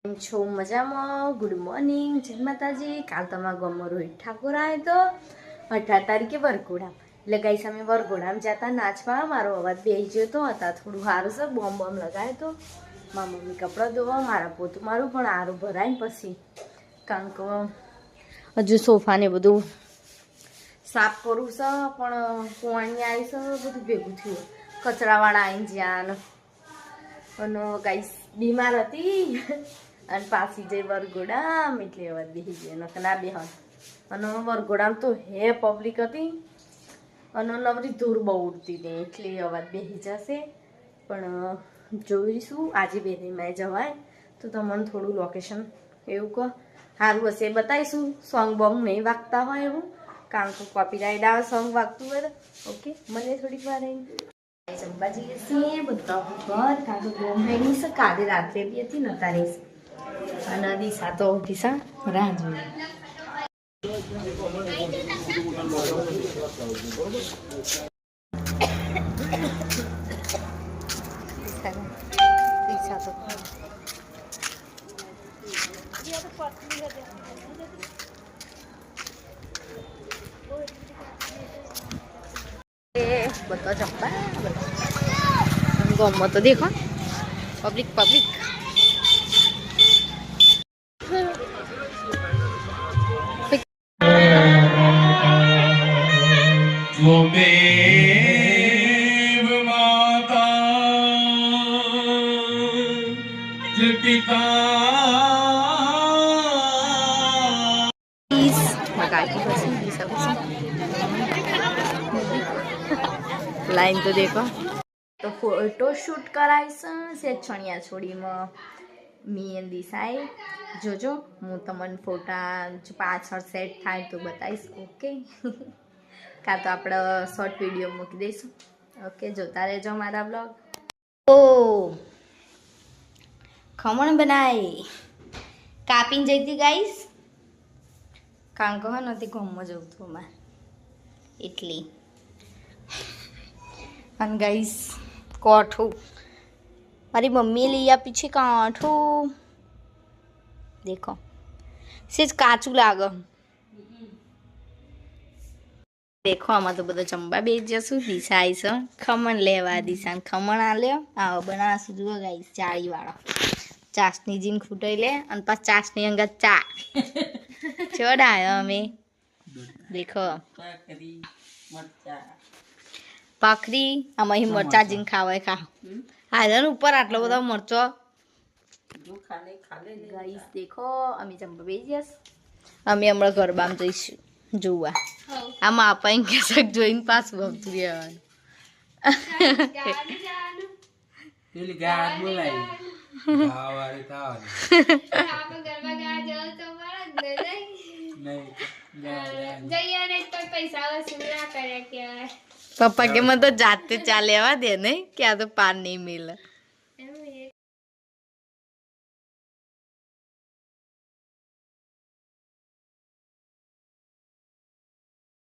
છો મજામાં? Good morning, જય માતાજી. કાલ તમારા ગામમાં રોહિત ઠાકોર આવ્યો તો 18 તારીખે વરઘોડામાં. એટલે ગાઈસ અમે વરઘોડામાં જતા નાચવા. મારો અવાજ બેસી ગયો તો હતા થોડું સારું છે. બોમ્બ લગાવ્યો તો મારા મમ્મી કપડાં ધોવા, મારા પોતું મારું પણ આરું ભરાય પછી, કારણ કે હજુ સોફાને બધું સાફ કરવું છે. પણ પોણી આવી છે, બધું ભેગું થયું. કચરાવાળા આવીને જ્યાં અને ગાઈસ બીમાર હતી અને પાછી જઈ વરઘોડામ એટલે અવાજ બેસી ગયો ના બે અને વરઘોડામ તો હે પબ્લિક હતી અને નવરી ધૂળ બહુ ઉડતી હતી એટલે અવાજ બેસી જશે. પણ જોઈશું આજે બેનીમાં જવાય તો તમને થોડું લોકેશન એવું કહો સારું હશે બતાવીશું. સોંગ બોંગ નહીં વાગતા હોય એવું, કારણ કે કોપીરાઇટ આવે સોંગ વાગતું હોય તો. ઓકે, મને થોડીક વાર ચંબાજી છીએ બધા ઘર કાંતો ગોમહેણી છે. કાલે રાત્રે બી હતી નતા રહીશ અને દિશા તો દિશા રાહ જોઈએ. દિશા તો બધા જમવા ગામમાં તો દેખો પબ્લિક પબ્લિક. લાઈન તો દેખો. તો ફોટો શૂટ કરાવીશ છે છણિયા છોડીમાં મી એન દિશાએ. જોજો હું તમને ફોટા પાછળ સેટ થાય તો બતાવીશ. ઓકે, કાં તો આપણે શોર્ટ વિડીયો મૂકી દઈશું. ઓકે, જોતા રહેજો મારા બ્લોગ. ઓ ખમણ બનાય કાપીને જઈતી ગાઈસ, કારણ કે નથી ઘઉંમાં જવું હતું અમારે એટલી. અને ગાઈસ કાઠું મારી મમ્મીએ લઈ આપી છે. કાઠું દેખો સેજ કાચું લાગે. દેખો આમાં તો બધા ચંબા બેસી જશું. દિશા આવીશ ખમણ લેવા. દિશાને ખમણ આલ્યો. આવો બનાવશું જુઓ ગાઈસ, ચાળી વાળો ચાસની જીન ખૂટાઈ લે અને પાછ ચાસની અંગત ચા ચડાયો અમે. દેખો પાખરી આમાં મરચા જીન ખાવાય ખા હાજર ઉપર આટલો બધો મરચો. ગાઈસ દેખો અમે ચંબા બેસી જશ. અમે હમણાં ગરબામાં જઈશું જોવા. આમાં આપાઈને કેસક જોઈને પાછું ભમતું રહેવાનું. પપ્પા કે મને તો જાતે ચા લેવા દે નહીં કે આ તો પાન નહીં મિલે.